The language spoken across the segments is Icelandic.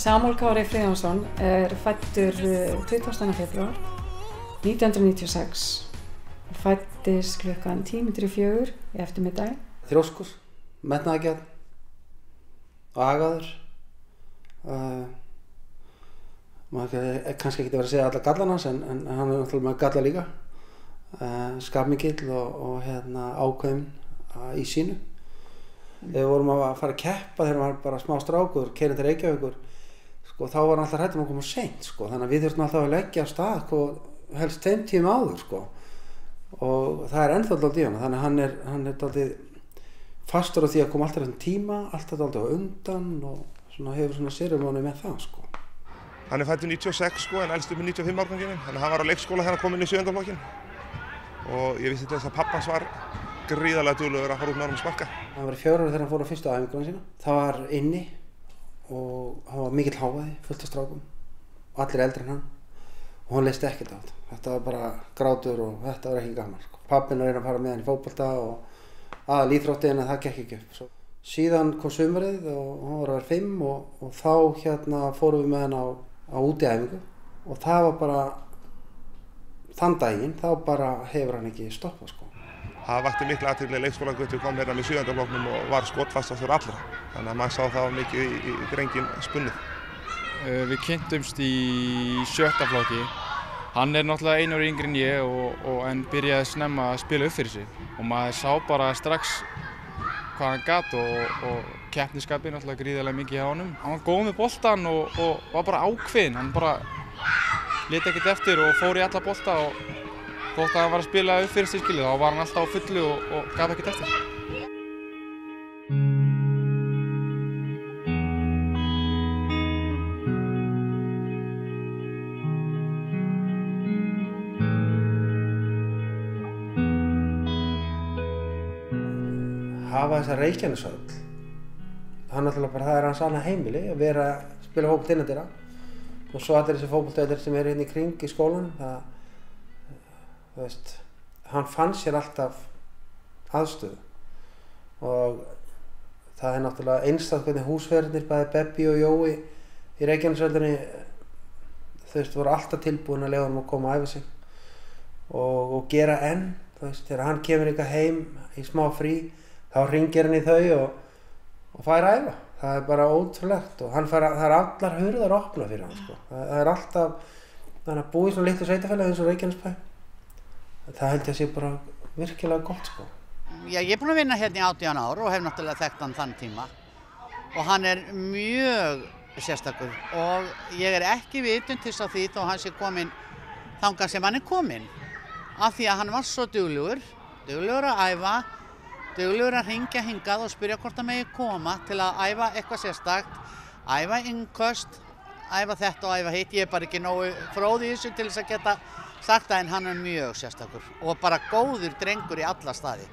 Samúel Kári Friðjónsson fæddur 20. febrúar 1996 og fæddist klukkan 3:10 í eftirmiddag. Þrjóskur, metnaðargjarn, agaður. Maður kannski ekki að vera að segja alla gallana hans, en hann náttúrulega með galla líka. Skapmikill og ákveðinn í sínu. Þegar við vorum að fara að keppa þegar hann var bara smá strákur, keyrði til Reykjavíkur, þá var hann alltaf hræddur að koma seint, þannig að við þurftum alltaf að leggja af stað helst 5 tíma áður, og það er ennþá dálítið í hana, þannig að hann er dálítið fastur á því að koma alltaf þessum tíma, alltaf dálítið á undan og hefur sérumónu með það. Hann er fæddur 96 en elst upp með 95 árganginum, þannig að hann var á leikskóla þegar hann kom inn í 7. flokkin og ég vissi til þess að pappans var gríðarlega duglegur að fara út með honum að sparka. Hann var í 4 ára þegar hann fór á fyrstu æfinguna sína. Það var inni og hann var mikill hávaði, fullt af strákum, allir eldri en hann og hann leysti ekkert á þetta. Þetta var bara grátur og þetta var ekki gaman. Pappinn var að fara með hann í fótbolta og aðal íþrótti en það gekk ekki upp. Síðan kom sumarið og hann var að vera 5 og þá fórum við með hann á útiæfingu og það var bara þann daginn, þá bara hefur hann ekki stoppað. Það vakti mikla athygli að leikskólaguttur kom hérna með 7. flokknum og var skotfastastur allra. Þannig að maður sá það mikið í drenginn spunnið. Við kynntumst í 7. flokki. Hann er náttúrulega 1 ári yngri en ég en byrjaði snemma að spila upp fyrir sig. Og maður sá bara strax hvað hann gat og keppnisskapið náttúrulega gríðarlega mikið hjá honum. Hann var góð með boltann og var bara ákveðinn. Hann bara lét ekkert eftir og fór í alla bolta og þótt að hann var að spila upp fyrir sig þá var hann alltaf á fullu og gaf ekkert eftir. Hafa þessa Reykjaneshöll, það er hans annað heimili að vera að spila fótbolta innandyra og svo allir þessi fótboltavellir sem eru hérna í kring í skólanum. Hann fann sér alltaf aðstöðu og það er náttúrulega einstakt hvernig húsverðirnir, bæði Bebbi og Jói í Reykjaneshöllinni, voru alltaf tilbúin að leyfa honum að koma að æfa sig og gera enn. Þegar hann kemur eitthvað heim í smá frí þá hringir hann í þau og fær að æfa. Það er bara ótrúlegt og það er allar hurðar opna fyrir hann. Það er alltaf, þannig að búa í svona litlu sveitarfélagi eins og Reykjanesbæ. Það held ég að sé bara virkilega gott. Já, ég er búinn að vinna hérna í 18 ár og hef náttúrulega þekkt hann þann tíma og hann er mjög sérstakur og ég er ekki vitund til þess að því þó hann sé kominn þangað sem hann er kominn af því að hann var svo duglegur að æfa, duglegur að hringja hingað og spyrja hvort hann megi koma til að æfa eitthvað sérstakt, æfa innköst, æfa þetta og æfa hitt. Ég er bara ekki nógu fróð í þessu til þess að geta sagt það, en hann er mjög sérstakur og bara góður drengur í alla staði.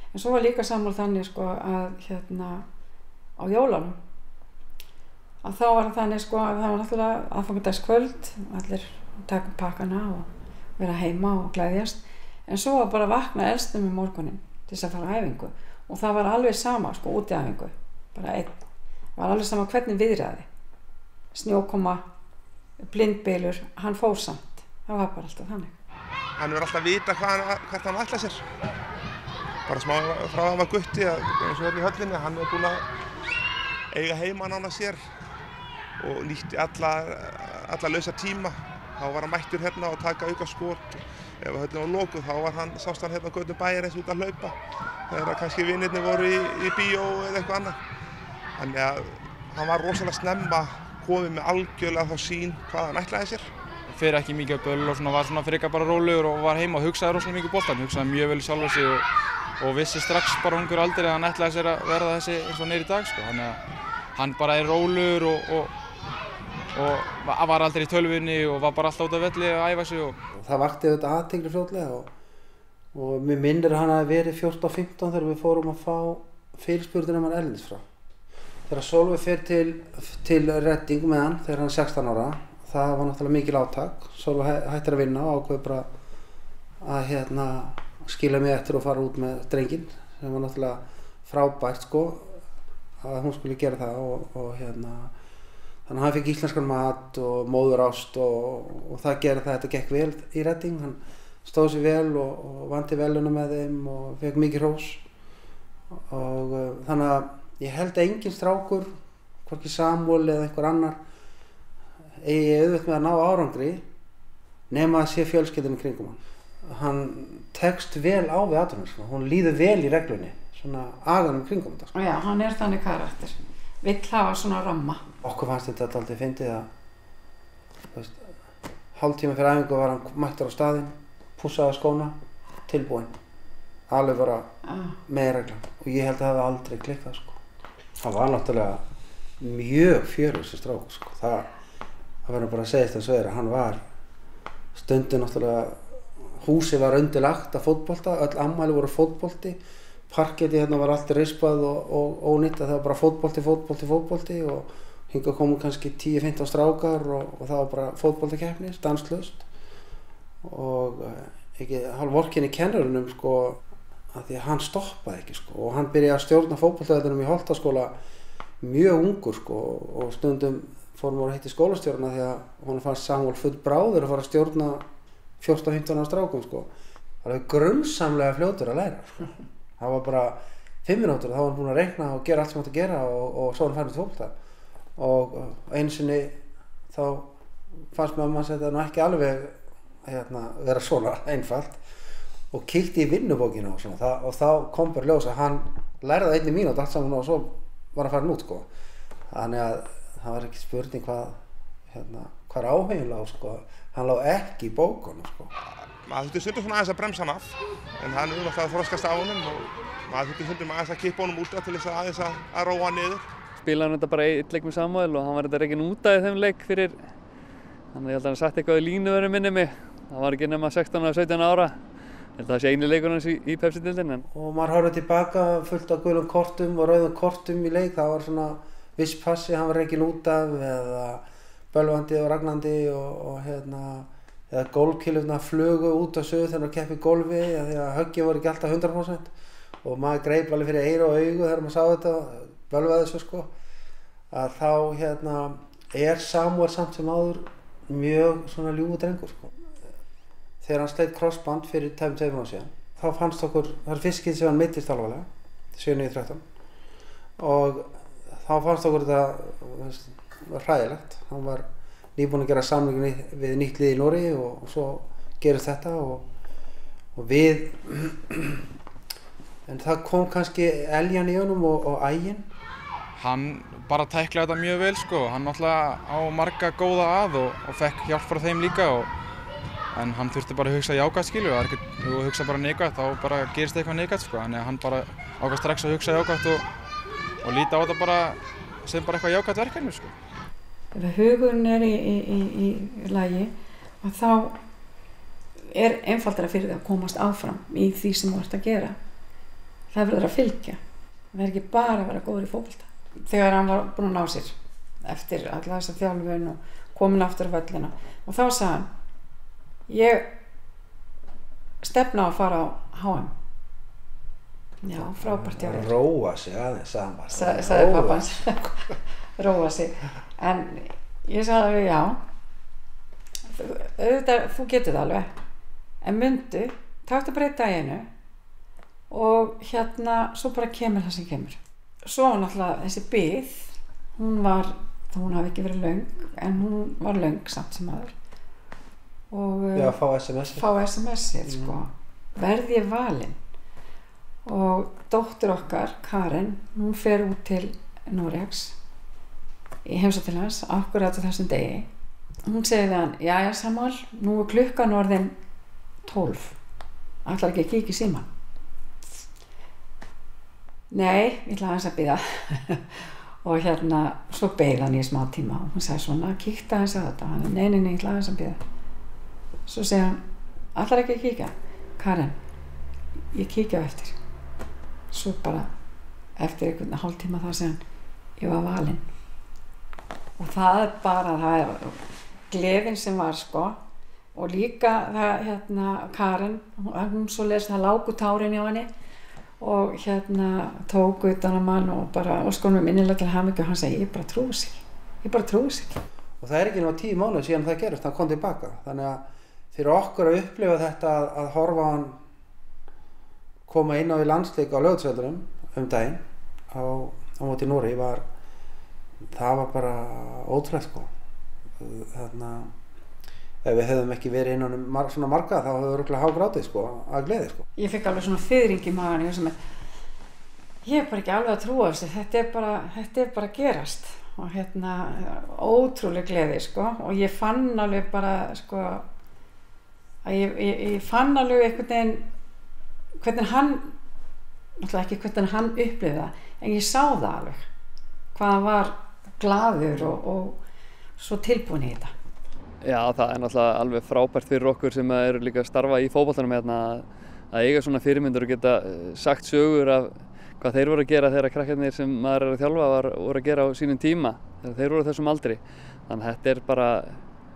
En svo var líka Samúel þannig að á jólunum að þá var þannig að það var náttúrulega aðfangadagskvöld, allir taka pakkana og vera heima og glæðjast, en svo var bara að vakna elstum í morguninn til þess að fara á æfingu og það var alveg sama, útiæfingu, bara einn. Það var alveg sama hvernig viðraði, snjókoma, blindbylur, hann fór samt. Það var bara alltaf þannig. Hann verður alltaf að vita hvert hann ætlar sér. Bara smá frá hann var gutti, eins og hérna í höllinni, hann er búinn að eiga heima nánast sér og nýtti alla lausa tíma. Þá var hann mættur hérna og taka auka skot. Ef höllin var lokuð þá sást hann hérna á götum bæjarins út að hlaupa. Þegar kannski vinirnir voru í bíó eða eitthvað annað. Þannig að hann var rosalega snemma komið með algjörlega þá sýn hvað hann ætlaði sér. Fyrir ekki mikið á böll og var frekar bara rólegur og var heima og hugsaði rosalega mikið boltann, hugsaði mjög vel sjálfur sig og vissi strax bara ungur aldrei að hann ætlaði sér að verða þessi eins og neyri í dag. Þannig að hann bara er rólegur og var aldrei í tölvunni og var bara alltaf út af velli að æfa sig. Það vakti auðvitað athygli fljótlega og mér minnir hann að verið 14-15 þegar við fórum að fá fyrirspurnir hann erlendis frá. Þegar Sólveig fer til Redding með hann þegar hann er 16 ára, það var náttúrulega mikil átak. Sólveig hættir að vinna og ákveður bara að skila mig eftir og fara út með drenginn, sem var náttúrulega frábært að hún skulle gera það og hérna þannig að hann fikk íslenskan mat og móðurást og það gerði það, þetta gekk vel í Redding, hann stóð sér vel og vandi veluna með þeim og fekk mikið hrós og þannig að ég held að engin strákur, hvorki Samúel eða einhver annar eigi auðvelt með að ná árangri nema að sé fjölskyldunni kringum hann tekst vel á við atvinnum, hún líður vel í reglunni, svona aganum kringum þetta. Já, hann þannig karakter, vill hafa svona ramma. Okkur fannst þetta alltaf fyndið að, hálftíma fyrir æfingu var hann mættur á staðinn, pússaði skóna, tilbúinn, alveg bara með reglan og ég held að það hefði aldrei klikkað sko. Hann var náttúrulega mjög fjörur þessi strák sko. Það verður bara að segja þetta að hann var stundum náttúrulega, húsið var undirlagt af fótbolta, öll afmæli voru fótbolti, parketti hérna var allt rispað og ónýtt, það var bara fótbolti og hingað komu kannski 10-15 strákar og það var bara fótboltakeppni, stanslaust og ekki hálf vorkinni kennurunum sko, að því að hann stoppaði ekki sko og hann byrjaði að stjórna fótboltavellinum í Holtaskóla mjög ungur sko og stundum fórum við að hitta skólastjórna því að hún fannst Samúel full bráður að fara að stjórna 14-15 ára strákum sko. Það var grunnsamlega fljótur að læra sko. Það var bara 5 mínútur og þá var hann búinn að reikna og gera allt sem hann átti að gera og svo var hann farin til fótbolta og einu sinni þá fannst mamma að þetta nú ekki alveg vera svona einfalt og kíkti í vinnubókina og svona og þá kom bara ljós að hann lærði 1 mínútu allt saman og svo var hann farin út sko. Þannig að það var ekki spurning hvað áhuginn lá sko. Hann lá ekki í bókunum sko. Maður þurfti stundum svona aðeins að bremsa hann af en hann náttúrulega þroskast á honum og maður þurfti stundum aðeins að kippa honum út til þess að aðeins að róa hann niður. Spilaði hann þetta bara einn leik með Samúel og hann var þetta rekinn út af þeim leik fyrir þannig að ég held að hann sagt eitthvað í línuverðinu minni mig. Það var ekki nema 16 og 17 ára. Ég held að það sé eini leikur hans í Pepsi-deildinni. Og maður horfði tilbaka fullt af gulum kortum og rauðum kortum í leik. Það var svona viss passi hann var rekinn út af eða bölvandi og ragnandi eða gólfkilurnar flugu út á sögu þegar hann keppi í gólfi því að höggið voru ekki alltaf 100% og maður greip alveg fyrir eyru og augu þegar maður sá þetta bölvaði þessu sko að þá Samúel samt sem áður mjög svona ljúfur drengur sko. Þegar hann sleit crossband fyrir 2 árum síðan þá fannst okkur, það er fyrst skipti sem hann meiddist alvarlega 7-13 og þá fannst okkur þetta var hræðilegt, hann var nýbúinn að gera samning við nýtt lið í Noregi og svo gerist þetta og við en það kom kannski eljan í honum og ægin. Hann bara tæklaði þetta mjög vel sko, hann náttúrulega á marga góða að og fekk hjálp frá þeim líka en hann þurfti bara að hugsa jákvætt skilju, það er ekki að hugsa bara neikvætt, þá bara gerist eitthvað neikvætt sko, þannig að hann bara ákvað strax að hugsa jákvætt og líta á þetta bara sem bara eitthvað jákvætt verkefni sko. Ef hugurinn í lagi og þá einfaldara fyrir þig að komast áfram í því sem þú ert að gera. Það verður að fylgja, það ekki bara að vera góður í fótbolta. Þegar hann var búinn að ná sér eftir alla þessa þjálfun og komin aftur á völlina og þá sagði hann ég stefna á að fara á HM. Já, frábært hjá þér. Róa sig aðeins saman. Sagði pappa hans. Róa sig. En ég sagði já, þú getur það alveg. En mundu, taktu bara 1 dag í einu og svo bara kemur það sem kemur. Svo náttúrulega þessi bið, hún hafi ekki verið löng, en hún var löng samt sem aður. Og já, fá SMS-ið sko. Verð ég valinn og dóttir okkar, Karen, hún fer út til Noregs í heimsókn til hans akkurat á þessum degi. Hún segir við hann, jæja Samúel, nú klukkan orðin 12, ætlar ekki að kíkja í símann? Nei, ég ætla aðeins að bíða og svo beið hann í smá tíma og hún sagði svona, kíkta aðeins á þetta nei, ég ætla aðeins að bíða. Svo segir hann, ætlar ekki að kíkja? Karen, ég kíkja á eftir. Svo bara eftir einhvern hálftíma þá segir hann, ég var valinn. Og það er gleðin sem var sko og líka það Karen, hún svo les það lágu tárin hjá henni og tók utan á mann og bara óskonum innilega til hamingju og hann segi ég bara trúi sig ekki. Og það ekki nema 10 mánuð síðan það gerist, hann kom tilbaka. Þannig að fyrir okkur að upplifa þetta að horfa hann koma inn á í landsleik á Laugardalsvellinum daginn á móti Noregi það var bara ótrúlegt sko. Ef við hefðum ekki verið innan svona marga þá hefur við örugglega hágrátið sko, að gleði sko. Ég fikk alveg svona fiðring í magann, ég bara ekki alveg að trúa þessu, þetta er bara að gerast og ótrúleg gleði sko og ég fann alveg bara sko að ég fann alveg einhvern veginn hvernig hann, náttúrulega ekki hvernig hann upplifði það, en ég sá það alveg hvað hann var glaður og svo tilbúin í þetta. Já, það er náttúrulega alveg frábært fyrir okkur sem eru líka að starfa í fótboltanum að eiga svona fyrirmyndir og geta sagt sögur af hvað þeir voru að gera þegar krakkarnir sem maður er að þjálfa voru að gera á sínum tíma þegar þeir voru á þessum aldri. Þannig að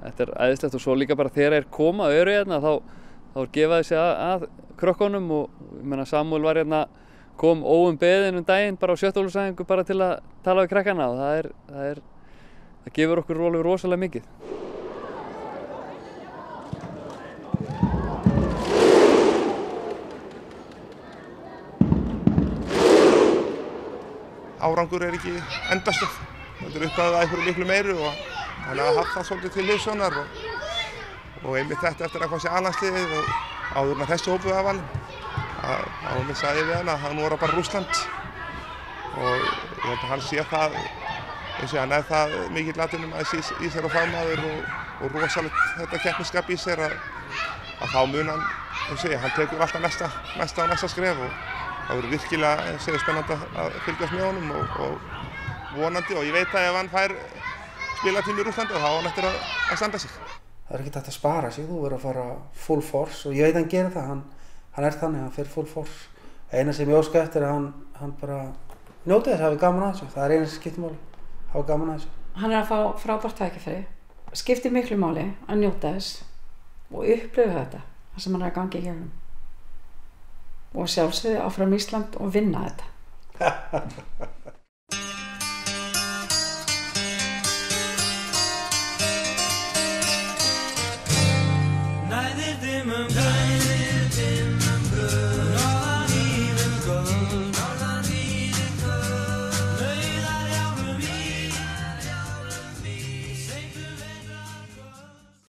þetta er æðislegt og svo líka bara þegar þeir koma og eru þá gefa þessi að krökkunum og ég meina Samúel var kom óumbeðinn daginn bara á sjöttólfsæfingu bara til að tala við krakkana og það gefur okkur alveg rosalega mikið. Árangur ekki endastöð. Þetta uppgæðið að einhverju miklu meiru og hann hafa haft það svolítið til hliðsjónar og einmitt þetta eftir að hvað sé A-landsliðið og áður en þessi hópu var valinn. Þá sagði ég við hann að hann voru bara Rússland og ég held að hann sé það, hann það mikill atvinnumæður í sér og fagmaður og rosalegt þetta keppnisskap í sér að þá mun hann tekur alltaf næsta skref og það verður virkilega spennandi að fylgjast með honum og vonandi og ég veit að ef hann fær spilatími í Rússlandi þá á hann eftir að standa sig. Það er ekkert hægt að spara sig, þú verður að fara full force og ég veit að hann gerir það, hann er þannig, hann fer full force. Eina sem ég óska eftir er að hann bara njóti þess, hafi gaman að þessu, það er eina sem skiptir máli, hafi gaman að þessu. Hann er að fá frábært tækifæri, skiptir miklu máli að njóta þess og upplifa þetta, það sem hann er að gangi í gegnum. Og sjálfsögðu áfram Ísland og vinna þetta.